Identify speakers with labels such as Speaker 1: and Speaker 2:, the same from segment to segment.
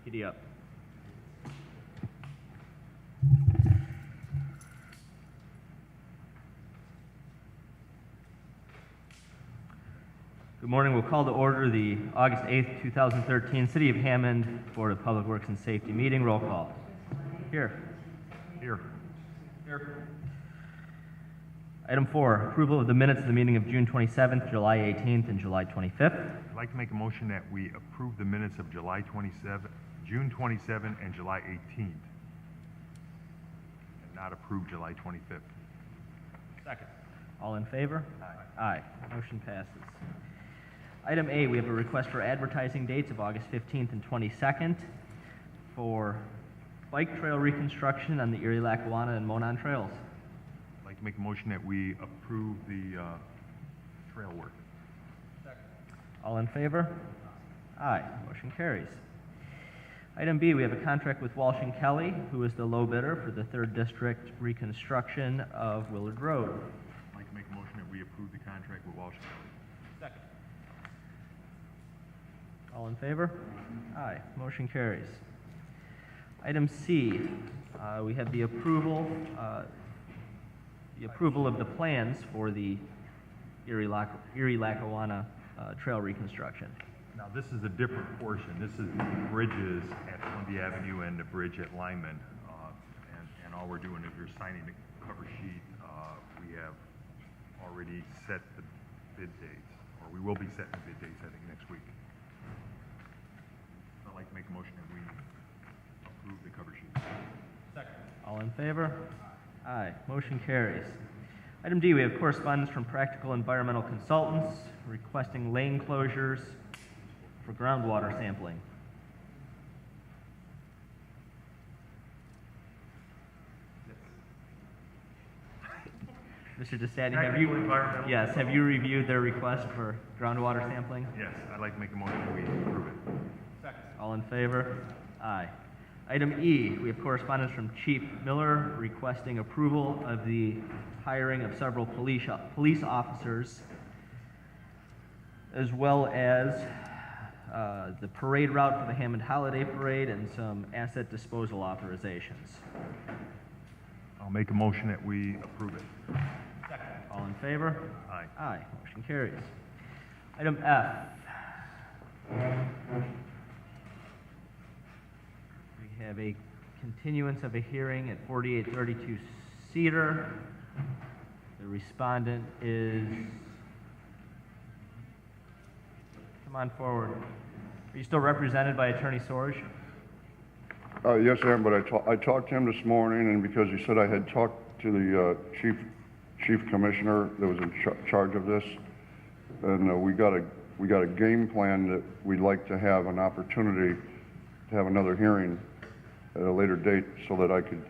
Speaker 1: Giddy up. Good morning. We'll call to order the August 8th, 2013 City of Hammond Board of Public Works and Safety meeting. Roll call. Here. Here. Here. Item 4, approval of the minutes of the meeting of June 27th, July 18th, and July 25th.
Speaker 2: I'd like to make a motion that we approve the minutes of June 27, and July 18th, and not approve July 25th.
Speaker 1: Second. All in favor? Aye. Aye. Motion passes. Item A, we have a request for advertising dates of August 15th and 22nd for bike trail reconstruction on the Erie, Lackawanna, and Monon trails.
Speaker 2: I'd like to make a motion that we approve the trail work.
Speaker 1: Second. All in favor? Aye. Motion carries. Item B, we have a contract with Walsh & Kelly, who is the low bidder for the 3rd District reconstruction of Willard Road.
Speaker 2: I'd like to make a motion that we approve the contract with Walsh & Kelly.
Speaker 1: Second. All in favor? Aye. Motion carries. Item C, we have the approval of the plans for the Erie Lackawanna trail reconstruction.
Speaker 2: Now, this is a different portion. This is the bridges at Columbia Avenue and the bridge at Lyman. And all we're doing is we're signing the cover sheet. We have already set the bid dates, or we will be setting the bid dates, I think, next week. I'd like to make a motion that we approve the cover sheet.
Speaker 1: Second. All in favor? Aye. Motion carries. Item D, we have correspondence from Practical Environmental Consultants requesting lane closures for groundwater sampling. Mr. DeStadney, have you reviewed their request for groundwater sampling?
Speaker 2: Yes, I'd like to make a motion that we approve it.
Speaker 1: Second. All in favor? Aye. Item E, we have correspondence from Chief Miller requesting approval of the hiring of several police officers, as well as the parade route for the Hammond Holiday Parade and some asset disposal authorizations.
Speaker 2: I'll make a motion that we approve it.
Speaker 1: Second. All in favor?
Speaker 2: Aye.
Speaker 1: Aye. Motion carries. Item F. We have a continuance of a hearing at 4832 Cedar. The respondent is... Come on forward. Are you still represented by Attorney Sorge?
Speaker 3: Yes, I am, but I talked to him this morning, and because he said I had talked to the chief commissioner that was in charge of this, and we got a game plan that we'd like to have an opportunity to have another hearing at a later date, so that I could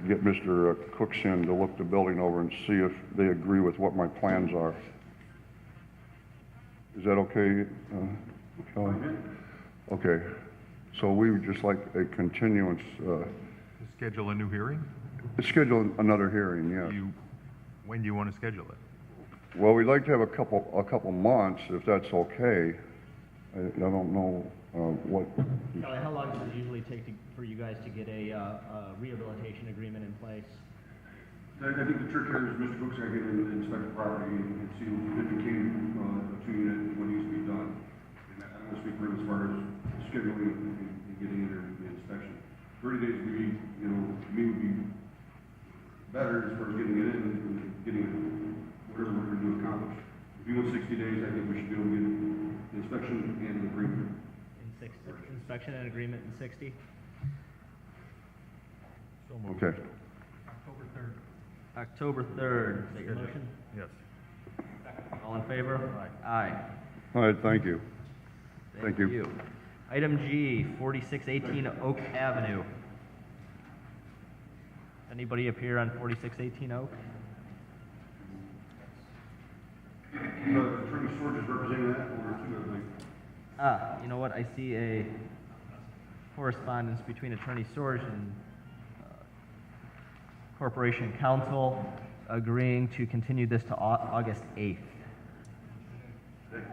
Speaker 3: get Mr. Cooks in to look the building over and see if they agree with what my plans are. Is that okay, Kelly? Okay. So we would just like a continuance.
Speaker 2: Schedule a new hearing?
Speaker 3: Schedule another hearing, yeah.
Speaker 2: When do you want to schedule it?
Speaker 3: Well, we'd like to have a couple months, if that's okay. I don't know what.
Speaker 1: Kelly, how long does it usually take for you guys to get a rehabilitation agreement in place?
Speaker 4: I think the trick here is Mr. Cook's going to get in and inspect the property and see if it became a 2-unit, what needs to be done. And I don't want to speak for him as far as scheduling and getting in there and the inspection. 30 days would be, to me would be better as far as getting it in and getting whatever we're going to do accomplished. If you want 60 days, I think we should be able to get the inspection and an agreement.
Speaker 1: Inspection and agreement in 60?
Speaker 2: So moved.
Speaker 3: Okay.
Speaker 2: October 3rd.
Speaker 1: October 3rd. Is that your motion?
Speaker 2: Yes.
Speaker 1: All in favor? Aye.
Speaker 3: All right, thank you.
Speaker 1: Thank you. Item G, 4618 Oak Avenue. Anybody appear on 4618 Oak?
Speaker 4: Attorney Sorge is representing that, or two, I think.
Speaker 1: You know what? I see a correspondence between Attorney Sorge and Corporation Counsel agreeing to continue this to August 8th.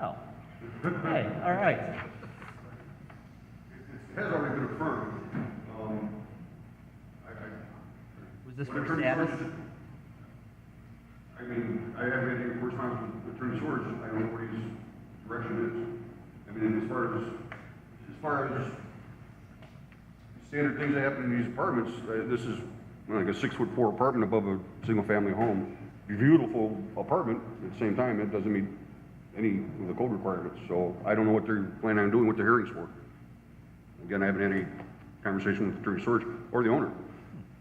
Speaker 1: Oh. Hey, all right.
Speaker 4: It has already
Speaker 1: Was this
Speaker 4: When
Speaker 1: for
Speaker 4: Attorney
Speaker 1: status?
Speaker 4: Sorge- I mean, I haven't had any correspondence with Attorney Sorge. I don't know what his direction is. I mean, as far as standard things that happen in these apartments, this is like a 6'4" apartment above a single-family home. Beautiful apartment. At the same time, it doesn't meet any of the code requirements. So I don't know what they're planning on doing, what the hearing's for. Again, I haven't had any conversation with Attorney Sorge or the owner.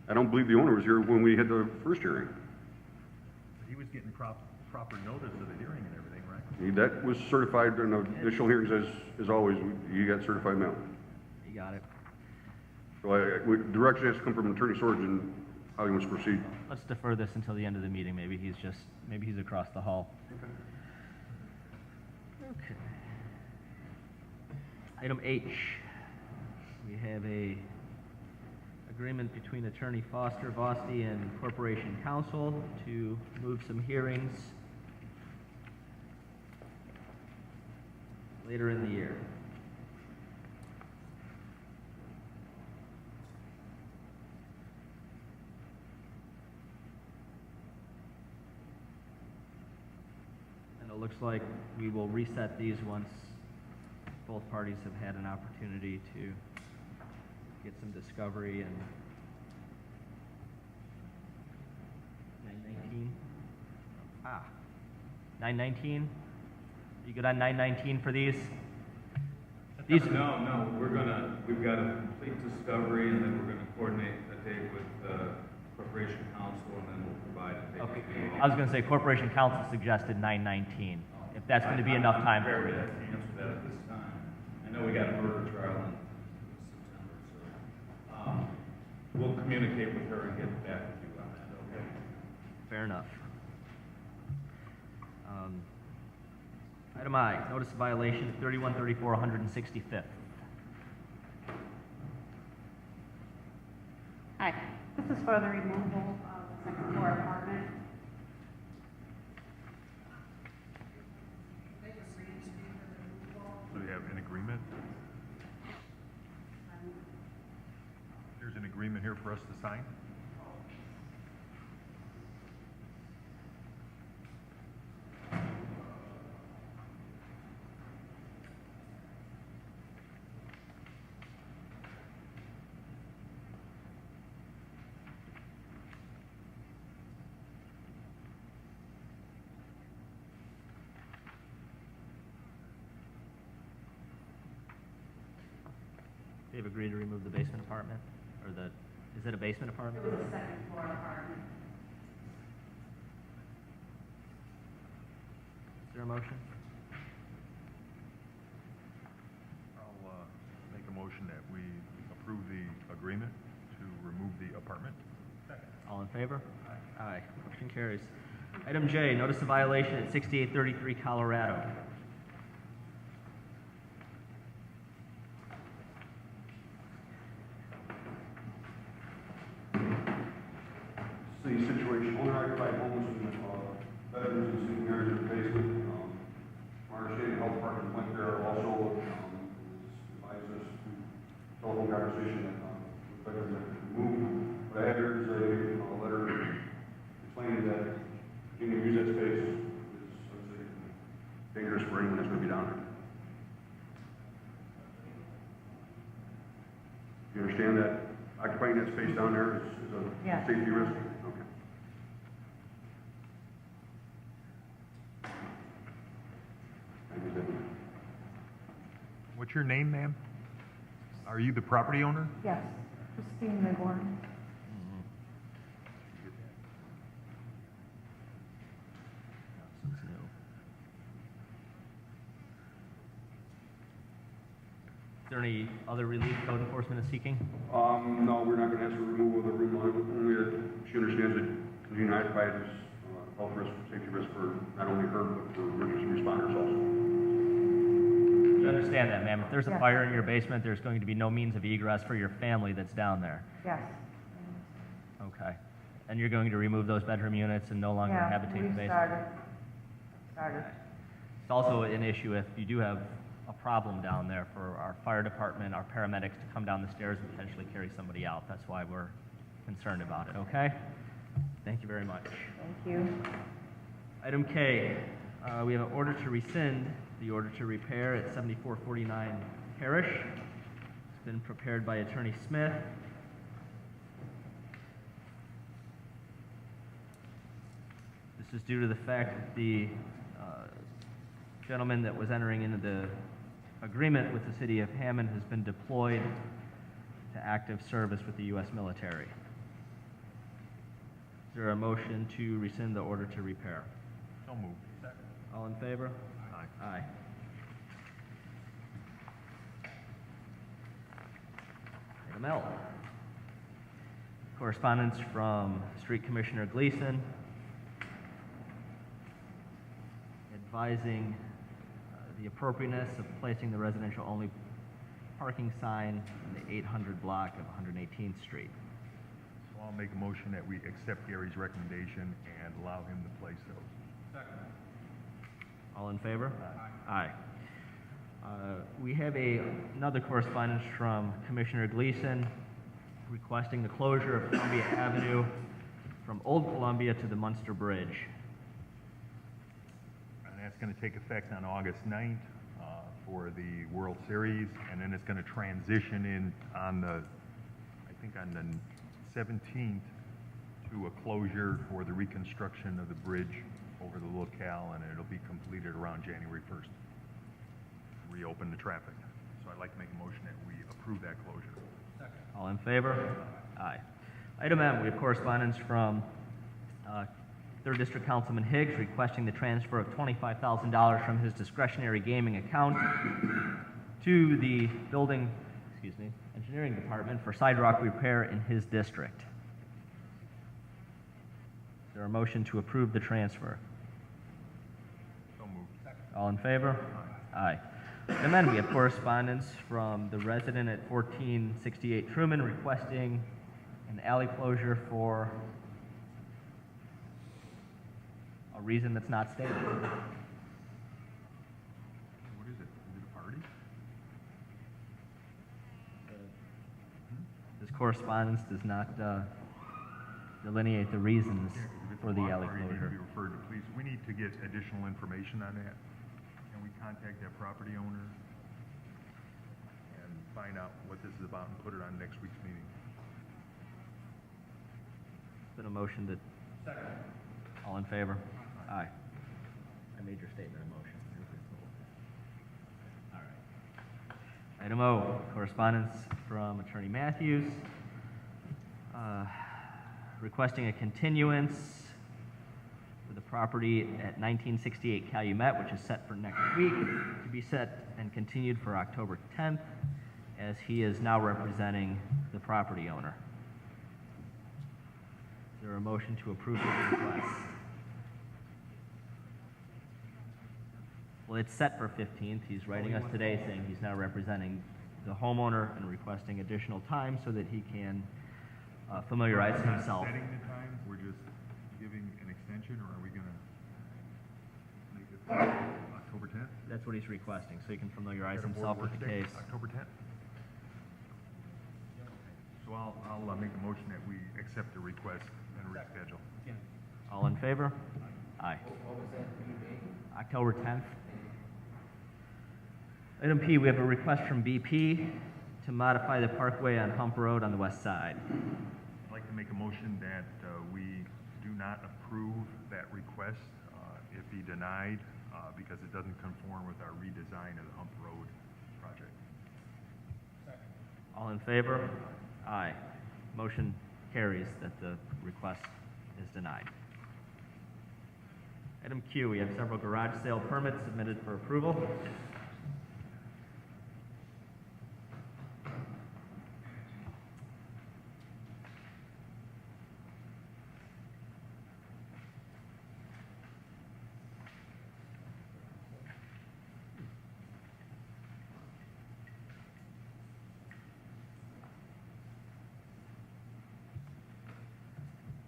Speaker 4: I don't believe the owner was here when we had the first hearing.
Speaker 2: He was getting proper notice of the hearing and everything, right?
Speaker 3: That was certified in the initial hearings as always. You got certified mail.
Speaker 1: You got it.
Speaker 3: So direction has to come from Attorney Sorge and how he wants to proceed.
Speaker 1: Let's defer this until the end of the meeting. Maybe he's across the hall. Okay. Item H, we have a agreement between Attorney Foster, Vosti, and Corporation Counsel to move some hearings later in the year. And it looks like we will reset these once both parties have had an opportunity to get some discovery and 919. 919. You good on 919 for these?
Speaker 5: No, we've got a complete discovery, and then we're gonna coordinate a date with Corporation Counsel, and then we'll provide a date.
Speaker 1: Okay.
Speaker 5: with the meeting.
Speaker 1: I was going to say Corporation Counsel suggested 919. If that's going to be enough time
Speaker 5: I'm
Speaker 1: for
Speaker 5: prepared
Speaker 1: you.
Speaker 5: to answer that at this time. I know we got a murder trial in September, so, we'll communicate with her and get back with you on that, okay?
Speaker 1: Fair enough. Item I, notice of violation 3134 165th.
Speaker 6: Hi, this is for the removal of the second floor apartment.
Speaker 2: So you have an agreement? There's an agreement here for us to sign?
Speaker 1: They've agreed to remove the basement apartment, or is it a basement apartment?
Speaker 6: It was a second floor apartment.
Speaker 1: Is there a motion?
Speaker 2: I'll make a motion that we approve the agreement to remove the apartment.
Speaker 1: All in favor? Aye. Motion carries. Item J, notice of violation at 6833 Colorado.
Speaker 4: Same situation, owner-occupied homes and bedrooms and sleeping areas in the basement. Our understanding, health department went there also, advised us through telephone conversation that bedrooms have been removed. What I have here is a letter explaining that continuing to use that space is obviously dangerous for anyone that's going to be down there. You understand that occupying that space down there is a
Speaker 6: Yes.
Speaker 4: safety risk? Okay. Thank you, Stephanie.
Speaker 2: What's your name, ma'am? Are you the property owner?
Speaker 6: Yes, Christine Mayborn.
Speaker 1: This is new. Is there any other relief code enforcement is seeking?
Speaker 4: No, we're not gonna ask for removal of the room, only that she understands that continuing to occupy it is health risk, safety risk for not only her, but for emergency responders also.
Speaker 1: You understand that, ma'am? If there's a
Speaker 6: Yes.
Speaker 1: fire in your basement, there's going to be no means of egress for your family that's down there.
Speaker 6: Yes.
Speaker 1: Okay. And you're going to remove those bedroom units and no longer
Speaker 6: Yeah,
Speaker 1: habitate the
Speaker 6: we
Speaker 1: basement?
Speaker 6: started.
Speaker 1: It's also an issue if you do have a problem down there for our fire department, our paramedics to come down the stairs and potentially carry somebody out. That's why we're concerned about it, okay? Thank you very much.
Speaker 6: Thank you.
Speaker 1: Item K, we have an order to rescind the order to repair at 7449 Parish. It's been prepared by Attorney Smith. This is due to the fact that the gentleman that was entering into the agreement with the city of Hammond has been deployed to active service with the U.S. military. Is there a motion to rescind the order to repair?
Speaker 2: So moved. Second.
Speaker 1: All in favor?
Speaker 2: Aye.
Speaker 1: Aye. Item L. Correspondence from Street Commissioner Gleason advising the appropriateness of placing the residential-only parking sign in the 800 block of 118th Street.
Speaker 2: So I'll make a motion that we accept Gary's recommendation and allow him to place those.
Speaker 5: Second.
Speaker 1: All in favor? Aye. We have another correspondence from Commissioner Gleason requesting the closure of Columbia Avenue from Old Columbia to the Munster Bridge.
Speaker 2: And that's going to take effect on August 9th for the World Series, and then it's going to transition in on the, I think on the 17th to a closure for the reconstruction of the bridge over the Little Cal, and it'll be completed around January 1st. Reopen the traffic. So I'd like to make a motion that we approve that closure.
Speaker 1: All in favor? Aye. Item M, we have correspondence from 3rd District Councilman Higgs requesting the transfer of $25,000 from his discretionary gaming account to the engineering department for sidewalk repair in his district. Is there a motion to approve the transfer?
Speaker 2: So moved.
Speaker 1: All in favor? Aye. And then we have correspondence from the resident at 1468 Truman requesting an alley closure for a reason that's not stated.
Speaker 2: What is it? Is it a party?
Speaker 1: This correspondence does not delineate the reasons
Speaker 2: Yeah, 'cause if it's a
Speaker 1: for the
Speaker 2: block
Speaker 1: alley
Speaker 2: party, it needs to be
Speaker 1: closure.
Speaker 2: referred to police. We need to get additional information on that. Can we contact that property owner and find out what this is about and put it on next week's meeting?
Speaker 1: Been a motion to. Second. All in favor? Aye. I made your statement of motion. All right. Item O, correspondence from Attorney Matthews, requesting a continuance for the property at 1968 Calumet, which is set for next week, to be set and continued for October 10th, as he is now representing the property owner. Is there a motion to approve this request? Well, it's set for 15th. He's writing us today saying he's now representing the homeowner and requesting additional time so that he can familiarize
Speaker 2: We're not
Speaker 1: himself.
Speaker 2: setting the time, we're just giving an extension, or are we gonna make it October 10th?
Speaker 1: That's what he's requesting, so he can familiarize
Speaker 2: Is that a
Speaker 1: himself
Speaker 2: board
Speaker 1: with the
Speaker 2: work day,
Speaker 1: case.
Speaker 2: October 10th? So I'll make a motion that we accept the request and reschedule.
Speaker 1: All in favor? Aye. October 10th. Item P, we have a request from BP to modify the parkway on Hump Road on the west side.
Speaker 2: I'd like to make a motion that we do not approve that request. It be denied because it doesn't conform with our redesign of the Hump Road project.
Speaker 1: All in favor? Aye. Motion carries that the request is denied. Item Q, we have several garage sale permits submitted for approval.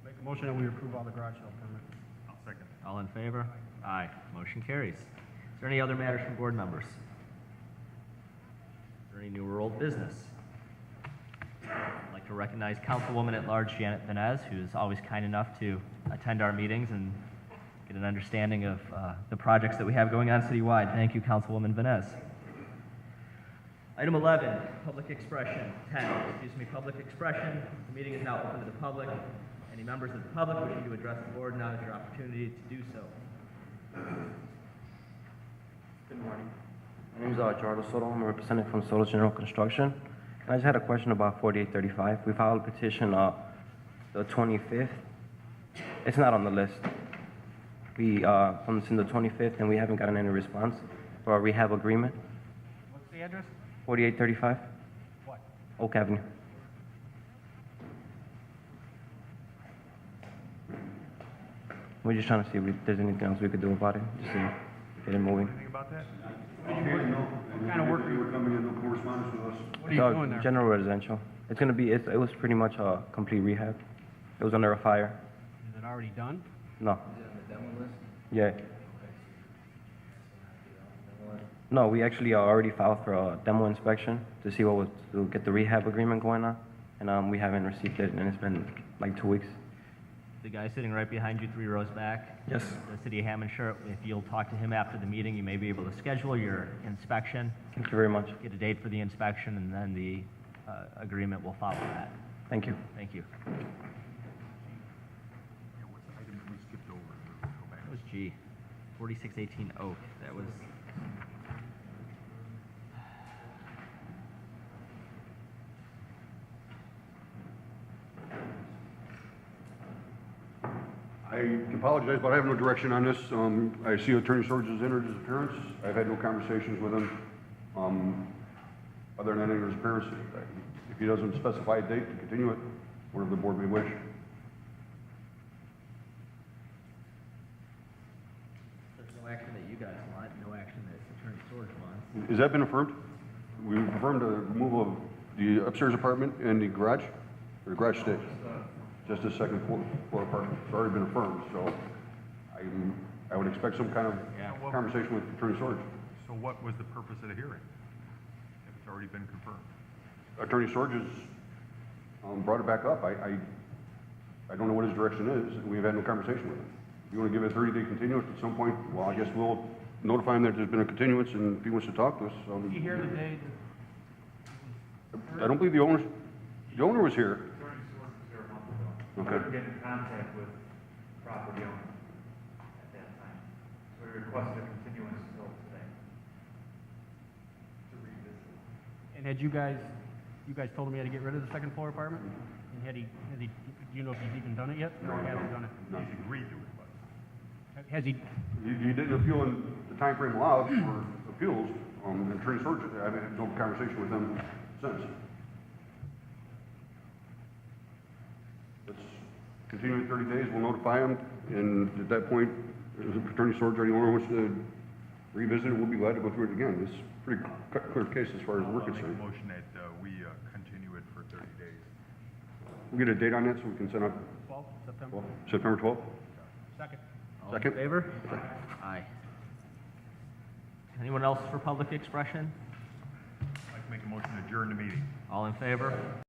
Speaker 4: Make a motion that we approve all the garage sale permits.
Speaker 2: I'll second.
Speaker 1: All in favor? Aye. Motion carries. Is there any other matters from board members? Is there any new or old business? I'd like to recognize Councilwoman at Large Janet Venez, who's always kind enough to attend our meetings and get an understanding of the projects that we have going on citywide. Thank you, Councilwoman Venez. Item 11, public expression. 10, public expression. The meeting is now open to the public. Any members of the public wishing to address the board, now is your opportunity to do so.
Speaker 7: Good morning. My name is Gerardo Soto. I'm a representative from Soto General Construction. And I just had a question about 4835. We filed a petition the 25th. It's not on the list. We from the 25th, and we haven't gotten any response for our rehab agreement.
Speaker 8: What's the address?
Speaker 7: 4835
Speaker 8: What?
Speaker 7: Oak Avenue. We're just trying to see if there's anything else we could do about it, just to get it moving.
Speaker 2: Anything about that?
Speaker 8: What kind of work
Speaker 4: They were coming in, no correspondence with us.
Speaker 8: What are you doing there?
Speaker 7: General residential. It's gonna be. It was pretty much a complete rehab. It was under a fire.
Speaker 8: Is it already done?
Speaker 7: No. Yeah. No, we actually already filed for a demo inspection to see what was to get the rehab agreement going on, and we haven't received it, and it's been like 2 weeks.
Speaker 1: The guy sitting right behind you, 3 rows back.
Speaker 7: Yes.
Speaker 1: The city of Hammond Sheriff. If you'll talk to him after the meeting, you may be able to schedule your inspection,
Speaker 7: Thank you very much.
Speaker 1: get a date for the inspection, and then the agreement will follow that.
Speaker 7: Thank you.
Speaker 1: Thank you.
Speaker 2: Yeah, what's the item that we skipped over? Go back.
Speaker 1: That was G. 4618 Oak. That was.
Speaker 4: I apologize, but I have no direction on this. I see Attorney Sorge has entered his appearance. I've had no conversations with him, other than entering his appearance. If he doesn't specify a date to continue it, whatever the board may wish.
Speaker 1: There's no action that you guys want, no action that Attorney Sorge wants.
Speaker 4: Has that been affirmed? We confirmed the removal of the upstairs apartment and the garage, or the garage stage? Just a second floor apartment. It's already been affirmed, so I would expect some kind of conversation with Attorney Sorge.
Speaker 2: So what was the purpose of the hearing? If it's already been confirmed?
Speaker 4: Attorney Sorge has brought it back up. I don't know what his direction is. We've had no conversation with him. If you want to give it a 30-day continuance at some point, well, I guess we'll notify him that there's been a continuance, and if he wants to talk to us.
Speaker 8: Did you hear the day?
Speaker 4: I don't believe the owner was here. Okay.
Speaker 9: We get in contact with the property owner at that time. So we requested a continuance until today to revisit.
Speaker 8: And had you guys told him he had to get rid of the second floor apartment? And do you know if he's even done it yet? Or hasn't done it?
Speaker 2: He's agreed to it, but
Speaker 8: Has he,
Speaker 4: He didn't appeal in the time frame allowed for appeals. Attorney Sorge, I've had no conversation with him since. Let's continue in 30 days. We'll notify him, and at that point, if Attorney Sorge or anyone wants to revisit it, we'll be glad to go through it again. It's a pretty clear case as far as we're
Speaker 2: I'll make a
Speaker 4: concerned.
Speaker 2: motion that we continue it for 30 days.
Speaker 4: We'll get a date on that so we can send out
Speaker 8: 12th, September?
Speaker 4: September 12th.
Speaker 8: Second.
Speaker 1: All
Speaker 4: Second.
Speaker 1: in favor? Aye. Anyone else for public expression?
Speaker 2: I'd like to make a motion to adjourn the meeting.
Speaker 1: All in favor?